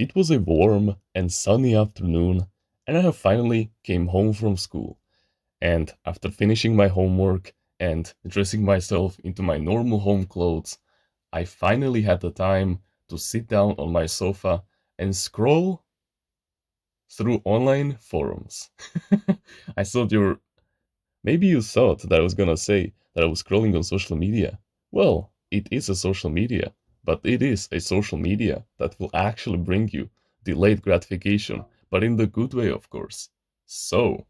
It was a warm and sunny afternoon, and I finally came home from school. And after finishing my homework and dressing myself into my normal home clothes, I finally had the time to sit down on my sofa and scroll through online forums. I thought maybe you thought that I was gonna say that I was scrolling on social media. Well, it is a social media, but it is a social media that will actually bring you delayed gratification, but in the good way, of course. So,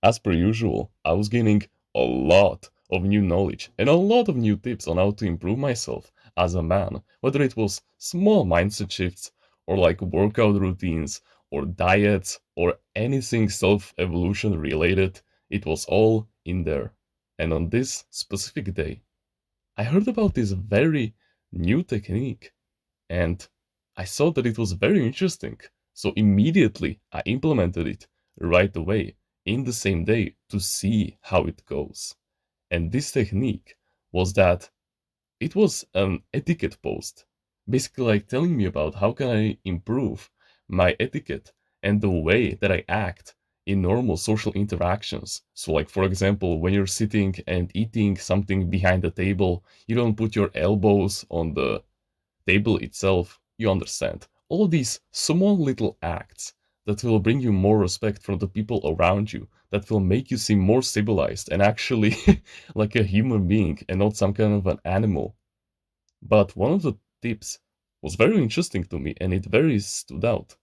as per usual, I was gaining a lot of new knowledge and a lot of new tips on how to improve myself as a man, whether it was small mindset shifts or like workout routines or diets or anything self evolution related, it was all in there. And on this specific day, I heard about this very new technique and I saw that it was very interesting. So immediately I implemented it right away in the same day to see how it goes. And this technique was that it was an etiquette post, basically like telling me about how can I improve my etiquette and the way that I act in normal social interactions. So like for example, when you're sitting and eating something behind the table, you don't put your elbows on the table itself, you understand. All these small little acts that will bring you more respect from the people around you, that will make you seem more civilized and actually like a human being and not some kind of an animal. But one of the tips was very interesting to me and it very stood out.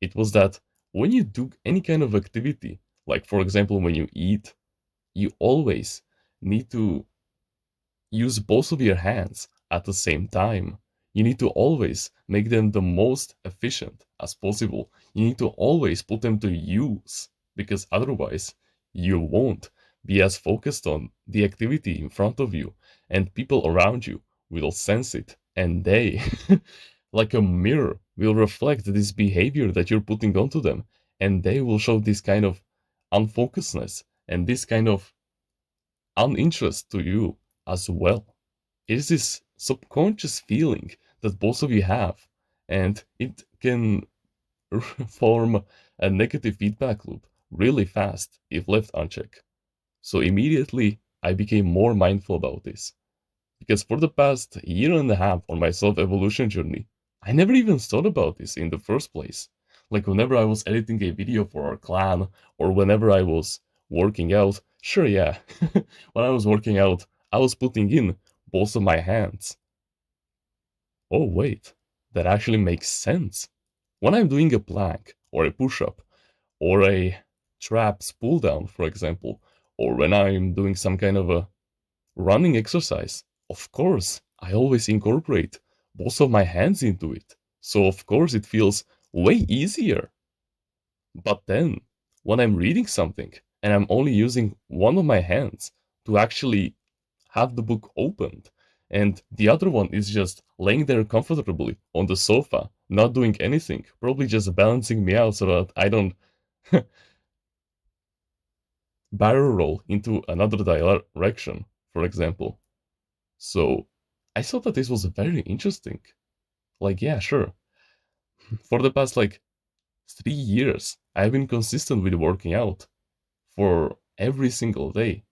It was that when you do any kind of activity, like for example, when you eat, you always need to use both of your hands at the same time. You need to always make them the most efficient as possible. You need to always put them to use because otherwise you won't be as focused on the activity in front of you, and people around you will sense it and they, like a mirror, will reflect this behavior that you're putting onto them, and they will show this kind of unfocusedness and this kind of uninterest to you as well. It is this subconscious feeling that both of you have, and it can form a negative feedback loop really fast if left unchecked. So immediately I became more mindful about this. Because for the past year and a half on my self evolution journey, I never even thought about this in the first place. Like whenever I was editing a video for our clan, or whenever I was working out, sure, yeah, when I was working out, I was putting in both of my hands. Oh, wait, that actually makes sense. When I'm doing a plank, or a push up, or a traps pull down, for example, or when I'm doing some kind of a running exercise, of course, I always incorporate both of my hands into it. So, of course, it feels way easier. But then, when I'm reading something and I'm only using one of my hands to actually have the book opened, and the other one is just laying there comfortably on the sofa, not doing anything, probably just balancing me out so that I don't barrel roll into another direction, for example. So I thought that this was very interesting. Like, yeah, sure. For the past like 3 years, I've been consistent with working out for every single day,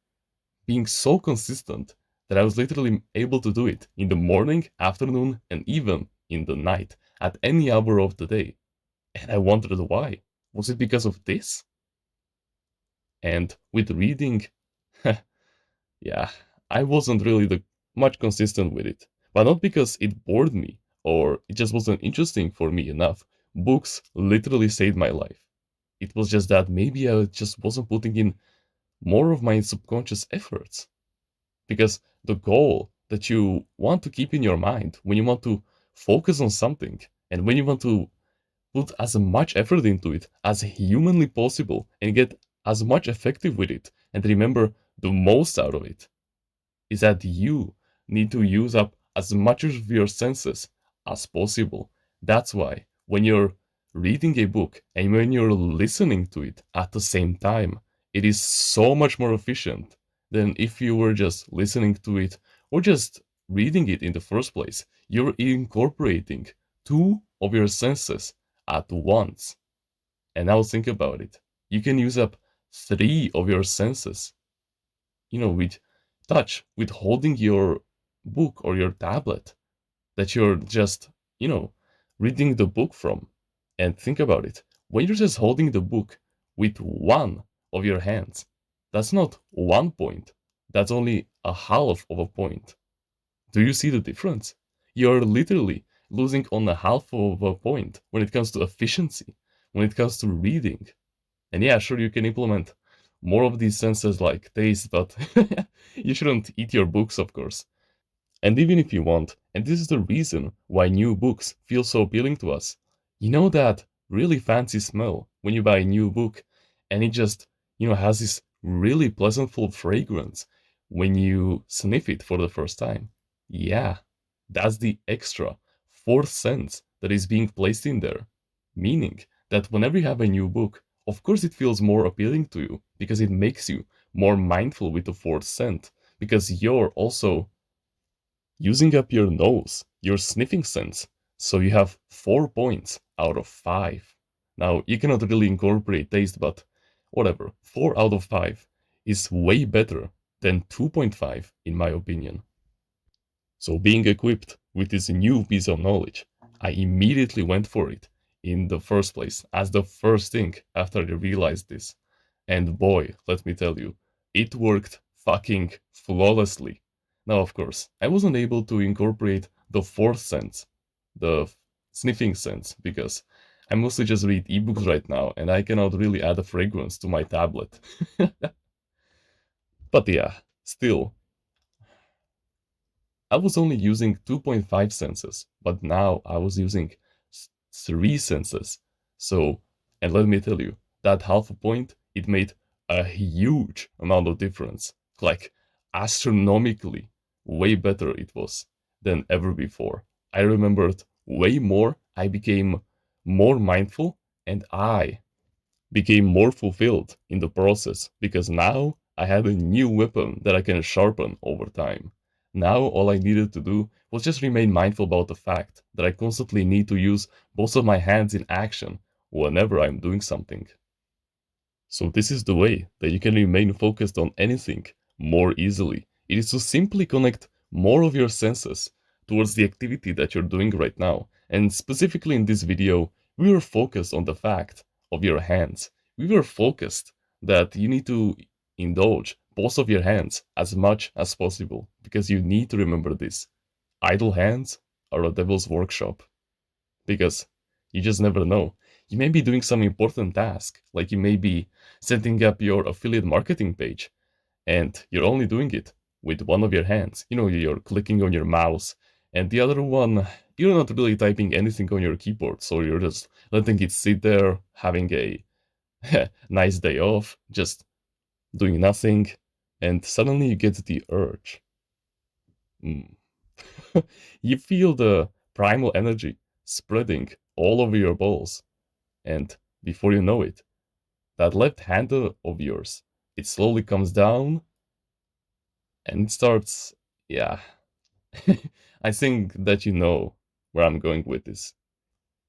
being so consistent that I was literally able to do it in the morning, afternoon, and even in the night at any hour of the day. And I wondered why. Was it because of this? And with reading, yeah, I wasn't really much consistent with it. But not because it bored me or it just wasn't interesting for me enough. Books literally saved my life. It was just that maybe I just wasn't putting in more of my subconscious efforts. Because the goal that you want to keep in your mind, when you want to focus on something, and when you want to put as much effort into it as humanly possible and get as much effective with it and remember the most out of it, is that you need to use up as much of your senses as possible. That's why when you're reading a book and when you're listening to it at the same time, it is so much more efficient than if you were just listening to it or just reading it in the first place. You're incorporating two of your senses at once. And now think about it. You can use up 3 of your senses, with touch, with holding your book or your tablet that you're just, you know, reading the book from. And think about it. When you're just holding the book with one of your hands, that's not 1 point. That's only a half of a point. Do you see the difference? You're literally losing on a half of a point when it comes to efficiency, when it comes to reading. And yeah, sure, you can implement more of these senses like taste, but you shouldn't eat your books, of course. And even if you want, and this is the reason why new books feel so appealing to us, you know that really fancy smell when you buy a new book and it just, has this really pleasantful fragrance when you sniff it for the first time. Yeah, that's the extra fourth sense that is being placed in there. Meaning that whenever you have a new book, of course it feels more appealing to you because it makes you more mindful with the fourth scent because you're also using up your nose, your sniffing sense. So you have 4 points out of 5. Now, you cannot really incorporate taste, but whatever. 4 out of 5 is way better than 2.5, in my opinion. So, being equipped with this new piece of knowledge, I immediately went for it in the first place, as the first thing after I realized this. And boy, let me tell you, it worked fucking flawlessly. Now, of course, I wasn't able to incorporate the fourth sense, the sniffing sense, because I mostly just read ebooks right now and I cannot really add a fragrance to my tablet. But yeah, still, I was only using 2.5 senses, but now I was using 3 senses. So, and let me tell you, that half a point, it made a huge amount of difference. Like, astronomically, way better it was than ever before. I remembered way more, I became more mindful, and I became more fulfilled in the process because now I had a new weapon that I can sharpen over time. Now all I needed to do was just remain mindful about the fact that I constantly need to use both of my hands in action whenever I'm doing something. So this is the way that you can remain focused on anything more easily. It is to simply connect more of your senses towards the activity that you're doing right now. And specifically in this video, we were focused on the fact of your hands. We were focused that you need to indulge both of your hands as much as possible because you need to remember this. Idle hands are a devil's workshop because you just never know. You may be doing some important task, like you may be setting up your affiliate marketing page, and you're only doing it with one of your hands. You're clicking on your mouse, and the other one, you're not really typing anything on your keyboard, so you're just letting it sit there, having a nice day off, just doing nothing, and suddenly you get the urge. Mm. You feel the primal energy spreading all over your balls, and before you know it, that left hand of yours, it slowly comes down and it starts, yeah. I think that you know where I'm going with this.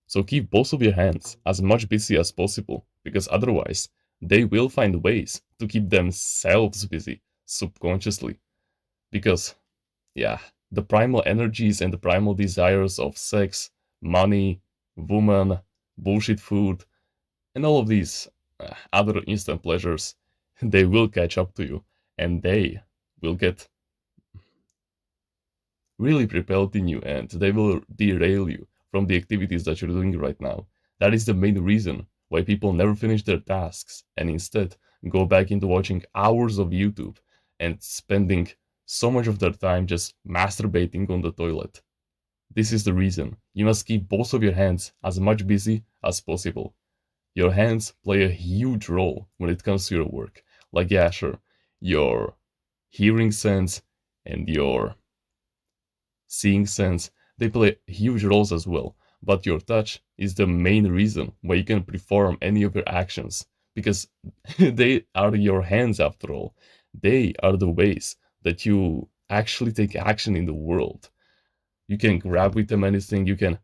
So keep both of your hands as much busy as possible, because otherwise they will find ways to keep themselves busy subconsciously. Because, yeah, the primal energies and the primal desires of sex, money, woman, bullshit food, and all of these other instant pleasures, they will catch up to you and they will get really propelled in you and they will derail you from the activities that you're doing right now. That is the main reason why people never finish their tasks and instead go back into watching hours of YouTube and spending so much of their time just masturbating on the toilet. This is the reason. You must keep both of your hands as much busy as possible. Your hands play a huge role when it comes to your work. Like, yeah, sure, your hearing sense and your seeing sense, they play huge roles as well. But your touch is the main reason why you can perform any of your actions. Because they are your hands after all. They are the ways that you actually take action in the world. You can grab with them anything, you can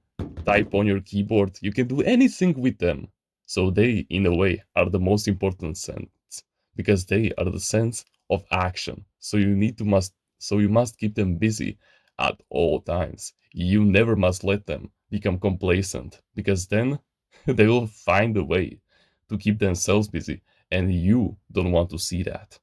type on your keyboard, you can do anything with them. So they, in a way, are the most important sense because they are the sense of action. So you must keep them busy at all times. You never must let them become complacent because then they will find a way to keep themselves busy and you don't want to see that.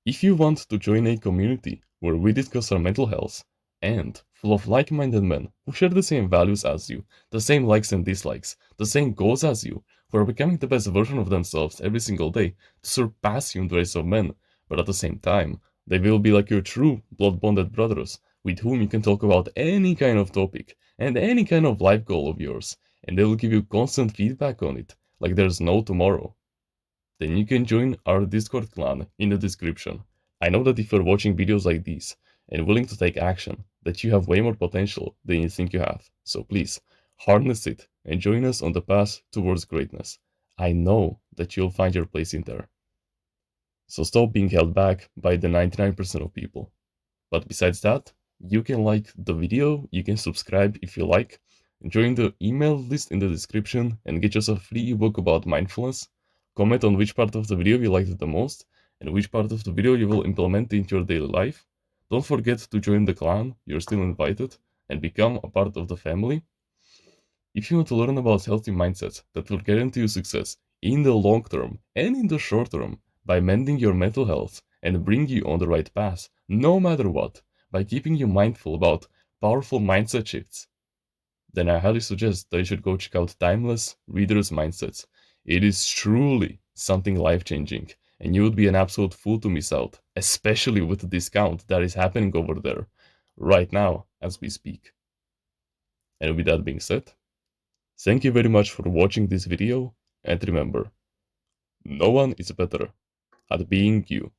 If you want to join a community where we discuss our mental health and full of like-minded men who share the same values as you, the same likes and dislikes, the same goals as you, who are becoming the best version of themselves every single day to surpass you in the race of men, but at the same time, they will be like your true blood-bonded brothers with whom you can talk about any kind of topic and any kind of life goal of yours, and they will give you constant feedback on it, like there's no tomorrow, then you can join our Discord clan in the description. I know that if you're watching videos like these and willing to take action, that you have way more potential than you think you have. So please, harness it and join us on the path towards greatness. I know that you'll find your place in there. So stop being held back by the 99% of people. But besides that, you can like the video, you can subscribe if you like, join the email list in the description and get yourself a free ebook about mindfulness. Comment on which part of the video you liked the most and which part of the video you will implement into your daily life. Don't forget to join the clan, you're still invited, and become a part of the family. If you want to learn about healthy mindsets that will guarantee you success in the long term and in the short term by mending your mental health and bring you on the right path, no matter what, by keeping you mindful about powerful mindset shifts, then I highly suggest that you should go check out Timeless Readers Mindsets. It is truly something life changing, and you would be an absolute fool to miss out, especially with the discount that is happening over there right now as we speak. And with that being said, thank you very much for watching this video, and remember, no one is better at being you.